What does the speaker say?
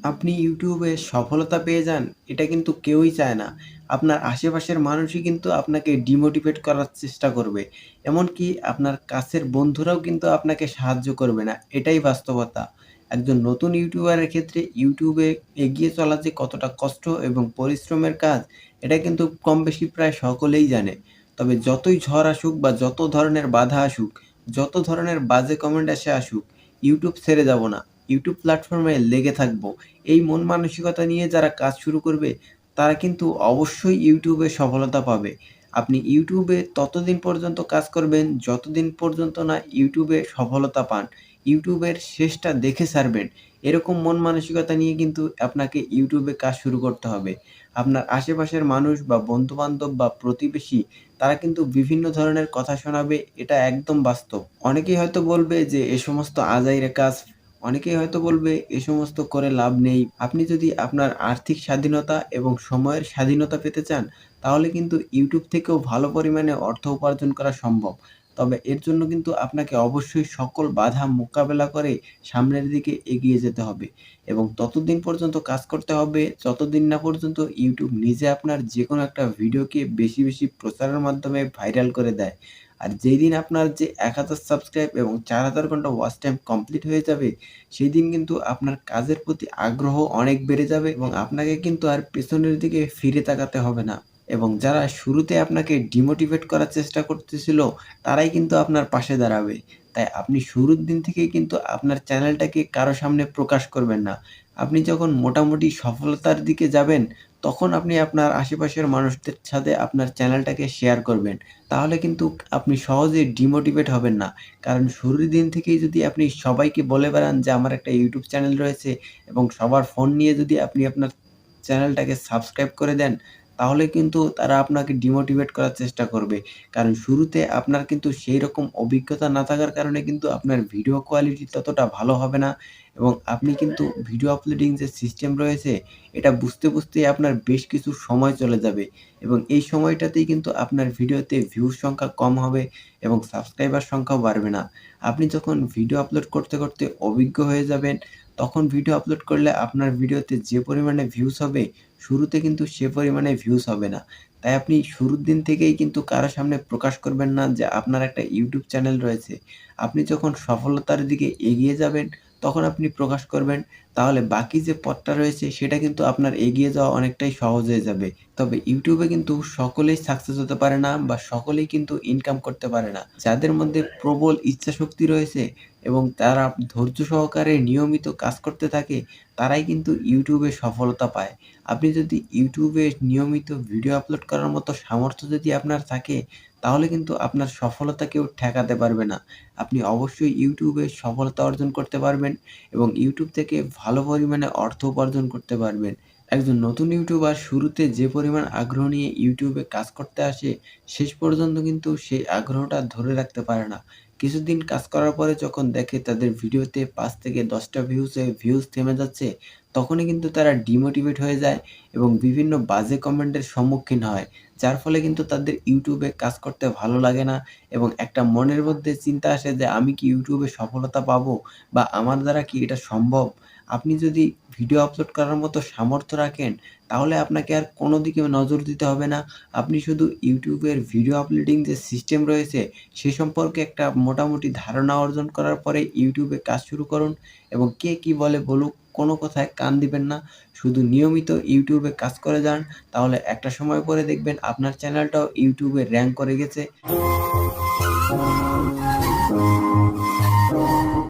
আপনি ইউটিউবে সফলতা পেয়ে যান, এটা কিন্তু কেউই চায় না। আপনার আশেপাশের মানুষই কিন্তু আপনাকে ডিমোটিভেট করার চেষ্টা করবে। এমনকি আপনার কাছের বন্ধুরাও কিন্তু আপনাকে সাহায্য করবে না। এটাই বাস্তবতা। একজন নতুন ইউটিউবারের ক্ষেত্রে ইউটিউবে এগিয়ে চলা যে কতটা কষ্ট এবং পরিশ্রমের কাজ, এটা কিন্তু কম বেশি প্রায় সকলেই জানে। তবে যতই ঝড় আসুক বা যত ধরনের বাধা আসুক, যত ধরনের বাজে কমেন্ট এসে আসুক, ইউটিউব ছেড়ে যাব না। ইউটিউব প্ল্যাটফর্মে লেগে থাকবো। এই মন মানসিকতা নিয়ে যারা কাজ শুরু করবে, তারা কিন্তু অবশ্যই ইউটিউবে সফলতা পাবে। আপনি ইউটিউবে ততদিন পর্যন্ত কাজ করবেন, যতদিন পর্যন্ত না ইউটিউবে সফলতা পান। ইউটিউবের শেষটা দেখে ছাড়বেন। এরকম মন মানসিকতা নিয়ে কিন্তু আপনাকে ইউটিউবে কাজ শুরু করতে হবে। আপনার আশেপাশের মানুষ বা বন্ধু-বান্ধব বা প্রতিবেশী, তারা কিন্তু বিভিন্ন ধরনের কথা শোনাবে, এটা একদম বাস্তব। অনেকেই হয়তো বলবে যে এ সমস্ত আজাইরা কাজ, অনেকেই হয়তো বলবে এ সমস্ত করে লাভ নেই। আপনি যদি আপনার আর্থিক স্বাধীনতা এবং সময়ের স্বাধীনতা পেতে চান, তাহলে কিন্তু ইউটিউব থেকেও ভালো পরিমাণে অর্থ উপার্জন করা সম্ভব। তবে এর জন্য কিন্তু আপনাকে অবশ্যই সকল বাধা মোকাবেলা করে সামনের দিকে এগিয়ে যেতে হবে এবং ততদিন পর্যন্ত কাজ করতে হবে যতদিন না পর্যন্ত ইউটিউব নিজে আপনার যেকোনো একটা ভিডিওকে বেশি, বেশি প্রচারের মাধ্যমে ভাইরাল করে দেয়। আর যেইদিন আপনার যে ১,০০০ সাবস্ক্রাইব এবং ৪,০০০ ঘন্টা ওয়াচ টাইম কমপ্লিট হয়ে যাবে, সেদিন কিন্তু আপনার কাজের প্রতি আগ্রহ অনেক বেড়ে যাবে এবং আপনাকে কিন্তু আর পেছনের দিকে ফিরে তাকাতে হবে না। এবং যারা শুরুতে আপনাকে ডিমোটিভেট করার চেষ্টা করতেছিল, তারাই কিন্তু আপনার পাশে দাঁড়াবে। তাই আপনি শুরুর দিন থেকেই কিন্তু আপনার চ্যানেলটাকে কারো সামনে প্রকাশ করবেন না। আপনি যখন মোটামুটি সফলতার দিকে যাবেন, তখন আপনি আপনার আশেপাশের মানুষদের সাথে আপনার চ্যানেলটাকে শেয়ার করবেন। তাহলে কিন্তু আপনি সহজে ডিমোটিভেট হবেন না। কারণ শুরুর দিন থেকেই যদি আপনি সবাইকে বলে বেড়ান যে আমার একটা ইউটিউব চ্যানেল রয়েছে এবং সবার ফোন নিয়ে যদি আপনি আপনার চ্যানেলটাকে সাবস্ক্রাইব করে দেন, তাহলে কিন্তু তারা আপনাকে ডিমোটিভেট করার চেষ্টা করবে। কারণ শুরুতে আপনার কিন্তু সেইরকম অভিজ্ঞতা না থাকার কারণে কিন্তু আপনার ভিডিও কোয়ালিটি ততটা ভালো হবে না এবং আপনি কিন্তু ভিডিও আপলোডিং যে সিস্টেম রয়েছে, এটা বুঝতে, বুঝতেই আপনার বেশ কিছু সময় চলে যাবে এবং এই সময়টাতেই কিন্তু আপনার ভিডিওতে ভিউজ সংখ্যা কম হবে এবং সাবস্ক্রাইবার সংখ্যাও বাড়বে না। আপনি যখন ভিডিও আপলোড করতে, করতে অভিজ্ঞ হয়ে যাবেন, তখন ভিডিও আপলোড করলে আপনার ভিডিওতে যে পরিমাণে ভিউজ হবে, শুরুতে কিন্তু সে পরিমাণে ভিউজ হবে না। তাই আপনি শুরুর দিন থেকেই কিন্তু কারো সামনে প্রকাশ করবেন না যে আপনার একটা ইউটিউব চ্যানেল রয়েছে। আপনি যখন সফলতার দিকে এগিয়ে যাবেন, তখন আপনি প্রকাশ করবেন। তাহলে বাকি যে পথটা রয়েছে সেটা কিন্তু আপনার এগিয়ে যাওয়া অনেকটাই সহজ হয়ে যাবে। তবে ইউটিউবে কিন্তু সকলেই সাকসেস হতে পারে না বা সকলেই কিন্তু ইনকাম করতে পারে না। যাদের মধ্যে প্রবল ইচ্ছাশক্তি রয়েছে এবং তারা ধৈর্য সহকারে নিয়মিত কাজ করতে থাকে, তারাই কিন্তু ইউটিউবে সফলতা পায়। আপনি যদি ইউটিউবে নিয়মিত ভিডিও আপলোড করার মতো সামর্থ্য যদি আপনার থাকে, তাহলে কিন্তু আপনার সফলতা কেউ ঠেকাতে পারবে না। আপনি অবশ্যই ইউটিউবে সফলতা অর্জন করতে পারবেন এবং ইউটিউব থেকে ভালো পরিমাণে অর্থ উপার্জন করতে পারবেন। একজন নতুন ইউটিউবার শুরুতে যে পরিমাণ আগ্রহ নিয়ে ইউটিউবে কাজ করতে আসে, শেষ পর্যন্ত কিন্তু সেই আগ্রহটা ধরে রাখতে পারে না। কিছুদিন কাজ করার পরে যখন দেখে তাদের ভিডিওতে ৫ থেকে ১০ টা ভিউজ থেমে যাচ্ছে, তখনই কিন্তু তারা ডিমোটিভেট হয়ে যায় এবং বিভিন্ন বাজে কমেন্টের সম্মুখীন হয়। যার ফলে কিন্তু তাদের ইউটিউবে কাজ করতে ভালো লাগে না এবং একটা মনের মধ্যে চিন্তা আসে যে আমি কি ইউটিউবে সফলতা পাবো বা আমার দ্বারা কি এটা সম্ভব? আপনি যদি ভিডিও আপলোড করার মতো সামর্থ্য রাখেন, তাহলে আপনাকে আর কোনো দিকে নজর দিতে হবে না। আপনি শুধু ইউটিউবের ভিডিও আপলোডিং যে সিস্টেম রয়েছে, সে সম্পর্কে একটা মোটামুটি ধারণা অর্জন করার পরে ইউটিউবে কাজ শুরু করুন এবং কে কি বলে বলুক, কোনো কথায় কান দিবেন না। শুধু নিয়মিত ইউটিউবে কাজ করে যান, তাহলে একটা সময় পরে দেখবেন আপনার চ্যানেলটাও ইউটিউবে র‍্যাংক করে গেছে।